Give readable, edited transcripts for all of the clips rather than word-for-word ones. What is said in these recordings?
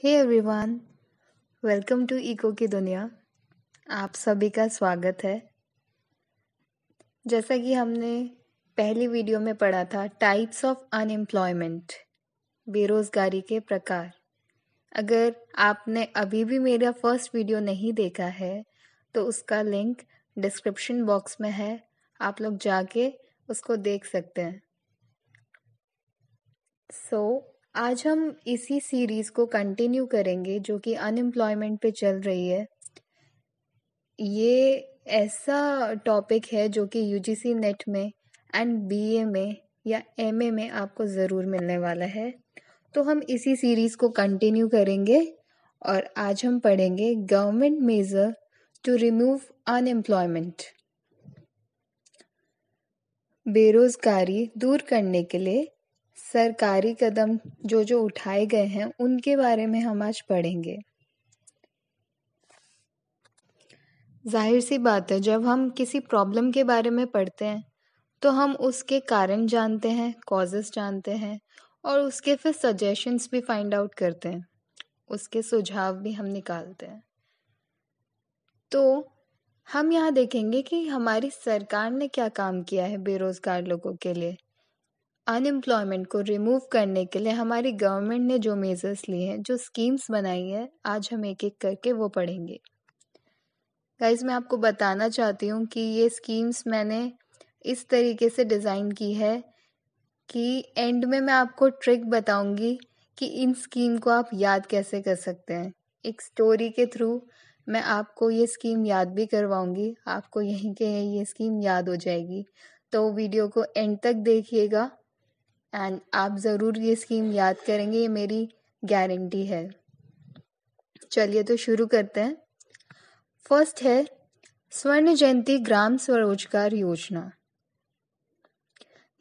Hey everyone, welcome to eco की दुनिया। आप सभी का स्वागत है। जैसा कि हमने पहली वीडियो में पढ़ा था, टाइप्स ऑफ अनएम्प्लॉयमेंट, बेरोजगारी के प्रकार। अगर आपने अभी भी मेरा फर्स्ट वीडियो नहीं देखा है तो उसका लिंक डिस्क्रिप्शन बॉक्स में है, आप लोग जाके उसको देख सकते हैं। आज हम इसी सीरीज को कंटिन्यू करेंगे जो कि अनएम्प्लॉयमेंट पे चल रही है। ये ऐसा टॉपिक है जो कि यूजीसी नेट में एंड बीए में या एमए में आपको ज़रूर मिलने वाला है। तो हम इसी सीरीज को कंटिन्यू करेंगे और आज हम पढ़ेंगे government measure to remove unemployment. बेरोजगारी दूर करने के लिए सरकारी कदम जो उठाए गए हैं उनके बारे में हम आज पढ़ेंगे। जाहिर सी बात है, जब हम किसी प्रॉब्लम के बारे में पढ़ते हैं तो हम उसके कारण जानते हैं, कॉजेस जानते हैं और उसके फिर सजेशंस भी फाइंड आउट करते हैं, उसके सुझाव भी हम निकालते हैं। तो हम यहाँ देखेंगे कि हमारी सरकार ने क्या काम किया है बेरोजगार लोगों के लिए। अनएम्प्लॉयमेंट को रिमूव करने के लिए हमारी गवर्नमेंट ने जो मेजर्स लिए हैं, जो स्कीम्स बनाई है, आज हम एक एक करके वो पढ़ेंगे। गाइज, मैं आपको बताना चाहती हूँ कि ये स्कीम्स मैंने इस तरीके से डिज़ाइन की है कि एंड में मैं आपको ट्रिक बताऊंगी कि इन स्कीम को आप याद कैसे कर सकते हैं। एक स्टोरी के थ्रू मैं आपको ये स्कीम याद भी करवाऊंगी, आपको यहीं के ये स्कीम याद हो जाएगी। तो वीडियो को एंड तक देखिएगा एंड आप ज़रूर ये स्कीम याद करेंगे, ये मेरी गारंटी है। चलिए तो शुरू करते हैं। फर्स्ट है स्वर्ण जयंती ग्राम स्वरोजगार योजना।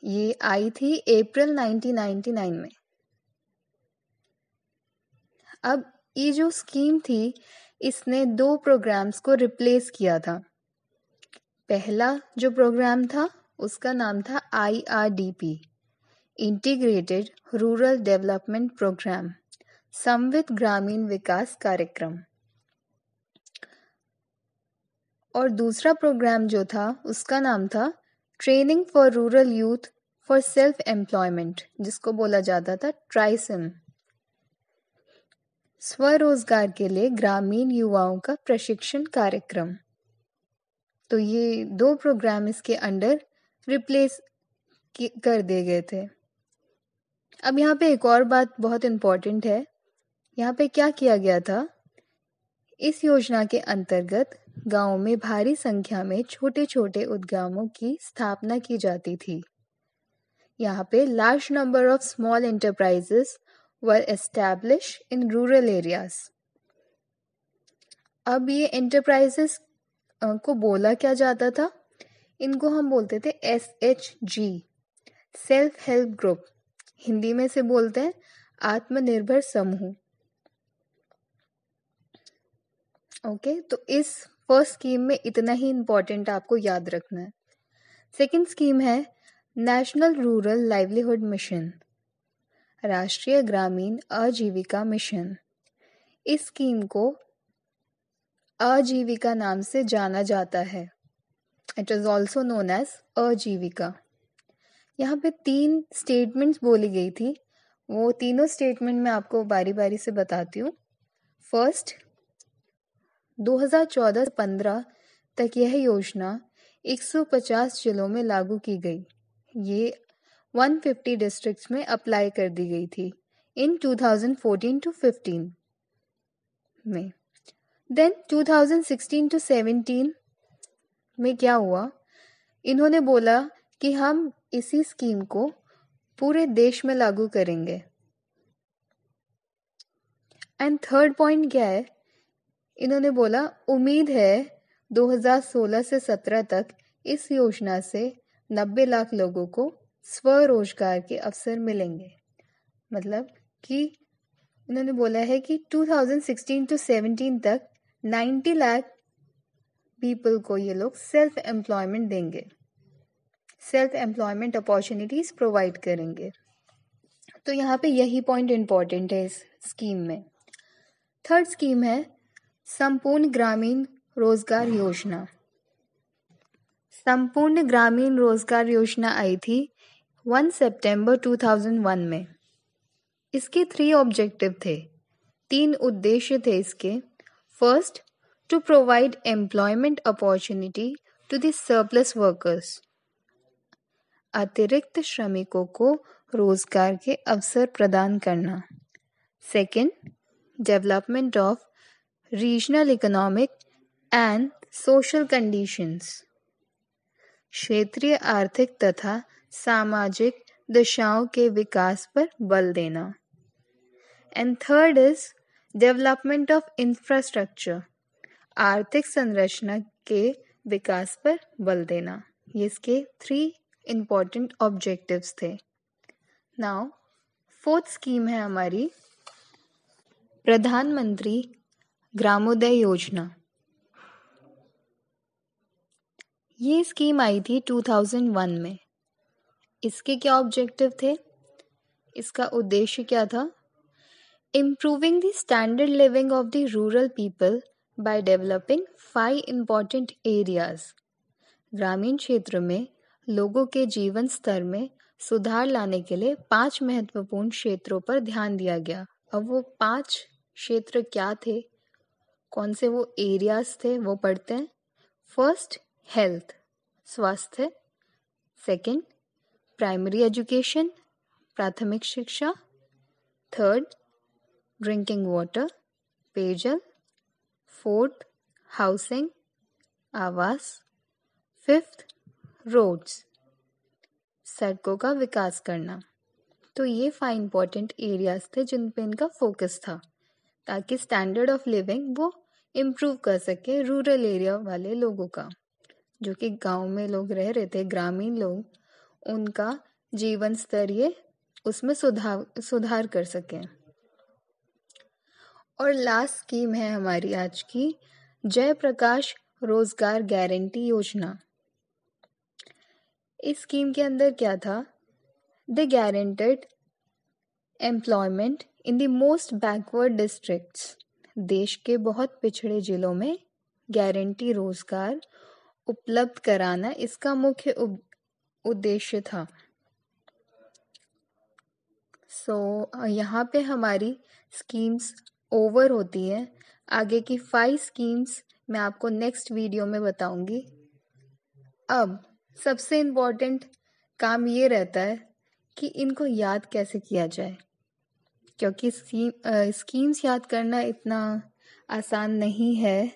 ये आई थी अप्रैल 1999 में। अब ये जो स्कीम थी, इसने 2 प्रोग्राम्स को रिप्लेस किया था। पहला जो प्रोग्राम था उसका नाम था IRDP, integrated rural development programme, समवित ग्रामीण विकास कार्यक्रम। और दूसरा प्रोग्राम जो था उसका नाम था training for rural youth for self employment, जिसको बोला जाता था ट्राइसिम, स्वरोजगार के लिए ग्रामीण युवाओं का प्रशिक्षण कार्यक्रम। तो ये 2 प्रोग्राम इसके अंडर रिप्लेस कर दिए गए थे। अब यहाँ पे एक और बात बहुत इम्पोर्टेंट है। यहाँ पे क्या किया गया था, इस योजना के अंतर्गत गांव में भारी संख्या में छोटे छोटे उद्यमों की स्थापना की जाती थी। यहाँ पे large number of small enterprises were establish in rural areas. अब ये एंटरप्राइजेस को बोला क्या जाता था, इनको हम बोलते थे SHG, self help group. Hindi में से बोलते हैं आत्मनिर्भर समूह। ओके, तो इस फर्स्ट स्कीम में इतना ही इम्पोर्टेंट आपको याद रखना है। सेकंड स्कीम है नेशनल रूरल लाइवलीहुड मिशन, राष्ट्रीय ग्रामीण आजीविका मिशन। इस स्कीम को आजीविका नाम से जाना जाता है। It is also known as आजीविका। यहाँ पे 3 स्टेटमेंट्स बोली गई थी, वो तीनों स्टेटमेंट मैं आपको बारी बारी से बताती हूँ। फर्स्ट, 2014-15 तक यह योजना 150 जिलों में लागू की गई। ये 150 डिस्ट्रिक्ट्स में अप्लाई कर दी गई थी इन 2014-15 में। देन 2016-17 में क्या हुआ, इन्होंने बोला कि हम इसी स्कीम को पूरे देश में लागू करेंगे। एंड थर्ड पॉइंट क्या है, इन्होंने बोला उम्मीद है 2016 से 17 तक इस योजना से 90 लाख लोगों को स्वरोजगार के अवसर मिलेंगे। मतलब कि इन्होंने बोला है कि 2016-17 तक 90 लाख पीपल को ये लोग सेल्फ एम्प्लॉयमेंट देंगे, सेल्फ एम्प्लॉयमेंट अपॉर्चुनिटीज प्रोवाइड करेंगे। तो यहाँ पे यही पॉइंट इम्पॉर्टेंट है इस स्कीम में। थर्ड स्कीम है संपूर्ण ग्रामीण रोजगार योजना। संपूर्ण ग्रामीण रोजगार योजना आई थी 1 सितंबर 2001 में। इसके 3 ऑब्जेक्टिव थे, 3 उद्देश्य थे इसके। First, to provide employment opportunity to the surplus workers, अतिरिक्त श्रमिकों को रोजगार के अवसर प्रदान करना। Second, development of regional economic and social conditions, क्षेत्रीय आर्थिक तथा सामाजिक दशाओं के विकास पर बल देना। And third is development of infrastructure, आर्थिक संरचना के विकास पर बल देना। ये इसके 3 इम्पॉर्टेंट ऑब्जेक्टिव्स थे। नाउ फोर्थ स्कीम है हमारी प्रधानमंत्री ग्रामोदय योजना। ये स्कीम आई थी 2001 में। इसके क्या ऑब्जेक्टिव थे? इसका उद्देश्य क्या था? Improving the standard living of the rural people by developing 5 important areas. ग्रामीण क्षेत्र में लोगों के जीवन स्तर में सुधार लाने के लिए 5 महत्वपूर्ण क्षेत्रों पर ध्यान दिया गया। अब वो 5 क्षेत्र क्या थे, कौन से वो एरियाज थे, वो पढ़ते हैं। फर्स्ट, हेल्थ, स्वास्थ्य। सेकंड, प्राइमरी एजुकेशन, प्राथमिक शिक्षा। थर्ड, ड्रिंकिंग वाटर, पेयजल। फोर्थ, हाउसिंग, आवास। फिफ्थ, रोड्स, सड़कों का विकास करना। तो ये 5 इम्पॉर्टेंट एरियाज थे जिन पे इनका फोकस था, ताकि स्टैंडर्ड ऑफ लिविंग वो इम्प्रूव कर सके रूरल एरिया वाले लोगों का, जो कि गांव में लोग रह रहे थे, ग्रामीण लोग, उनका जीवन स्तर ये उसमें सुधार कर सकें। और लास्ट स्कीम है हमारी आज की जयप्रकाश रोजगार गारंटी योजना। इस स्कीम के अंदर क्या था? The guaranteed employment in the most backward districts, देश के बहुत पिछड़े जिलों में गारंटी रोजगार उपलब्ध कराना इसका मुख्य उद्देश्य था। यहाँ पे हमारी स्कीम्स ओवर होती है। आगे की 5 स्कीम्स मैं आपको नेक्स्ट वीडियो में बताऊंगी। अब सबसे इम्पोर्टेंट काम ये रहता है कि इनको याद कैसे किया जाए, क्योंकि स्कीम्स याद करना इतना आसान नहीं है।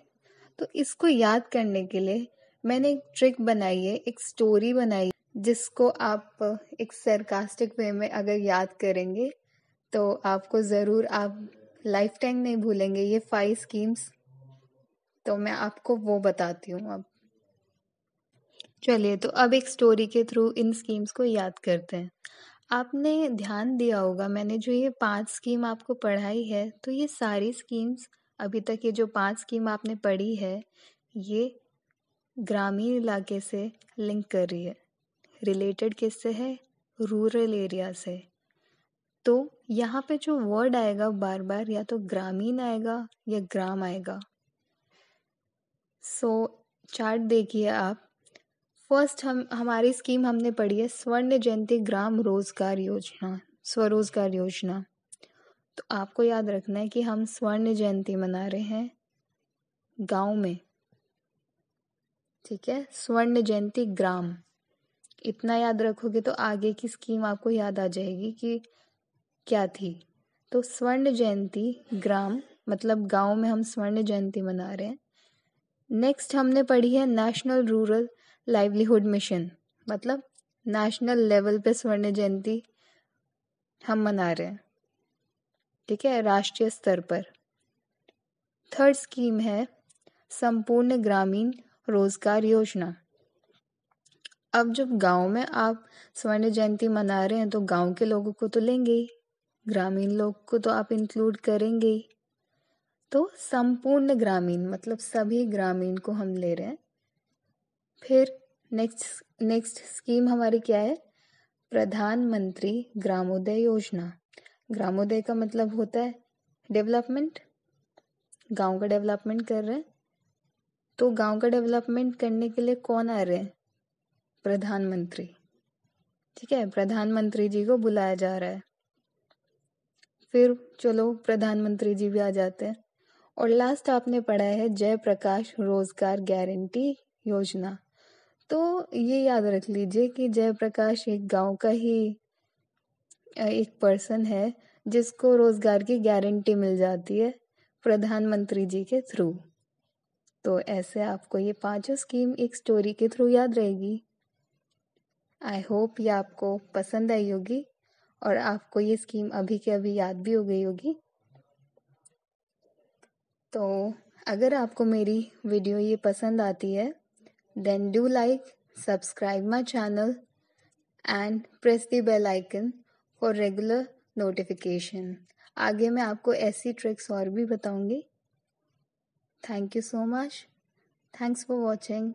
तो इसको याद करने के लिए मैंने एक ट्रिक बनाई है, एक स्टोरी बनाई है, जिसको आप एक सरकास्टिक वे में अगर याद करेंगे तो आपको ज़रूर, आप लाइफ टाइम नहीं भूलेंगे ये 5 स्कीम्स। तो मैं आपको वो बताती हूँ अब। चलिए, तो अब एक स्टोरी के थ्रू इन स्कीम्स को याद करते हैं। आपने ध्यान दिया होगा, मैंने जो ये 5 स्कीम आपको पढ़ाई है, तो ये सारी स्कीम्स, अभी तक ये जो 5 स्कीम आपने पढ़ी है, ये ग्रामीण इलाके से लिंक कर रही है। रिलेटेड किससे है? रूरल एरिया से। तो यहाँ पे जो वर्ड आएगा बार बार, या तो ग्रामीण आएगा या ग्राम आएगा। चार्ट देखिए आप। फर्स्ट हमारी स्कीम हमने पढ़ी है स्वर्ण जयंती ग्राम रोजगार योजना, स्वरोजगार योजना। तो आपको याद रखना है कि हम स्वर्ण जयंती मना रहे हैं गांव में, ठीक है? स्वर्ण जयंती ग्राम, इतना याद रखोगे तो आगे की स्कीम आपको याद आ जाएगी कि क्या थी। तो स्वर्ण जयंती ग्राम मतलब गांव में हम स्वर्ण जयंती मना रहे हैं। नेक्स्ट हमने पढ़ी है नेशनल रूरल लाइवलीहुड मिशन, मतलब नेशनल लेवल पे स्वर्ण जयंती हम मना रहे हैं, ठीक है, राष्ट्रीय स्तर पर। थर्ड स्कीम है संपूर्ण ग्रामीण रोजगार योजना। अब जब गांव में आप स्वर्ण जयंती मना रहे हैं तो गांव के लोगों को तो लेंगे ही, ग्रामीण लोग को तो आप इंक्लूड करेंगे ही। तो संपूर्ण ग्रामीण मतलब सभी ग्रामीण को हम ले रहे हैं। फिर नेक्स्ट स्कीम हमारी क्या है? प्रधानमंत्री ग्रामोदय योजना। ग्रामोदय का मतलब होता है डेवलपमेंट, गांव का डेवलपमेंट कर रहे हैं। तो गांव का डेवलपमेंट करने के लिए कौन आ रहे हैं? प्रधानमंत्री। ठीक है, प्रधानमंत्री जी को बुलाया जा रहा है। फिर चलो प्रधानमंत्री जी भी आ जाते हैं। और लास्ट आपने पढ़ा है जयप्रकाश रोजगार गारंटी योजना। तो ये याद रख लीजिए कि जयप्रकाश एक गांव का ही एक पर्सन है जिसको रोजगार की गारंटी मिल जाती है प्रधानमंत्री जी के थ्रू। तो ऐसे आपको ये पांचों स्कीम एक स्टोरी के थ्रू याद रहेगी। आई होप ये आपको पसंद आई होगी और आपको ये स्कीम अभी के अभी याद भी हो गई होगी। तो अगर आपको मेरी वीडियो ये पसंद आती है then do like, subscribe my channel and press the bell icon for regular notification. आगे मैं आपको ऐसी ट्रिक्स और भी बताऊंगी। Thank you so much. Thanks for watching.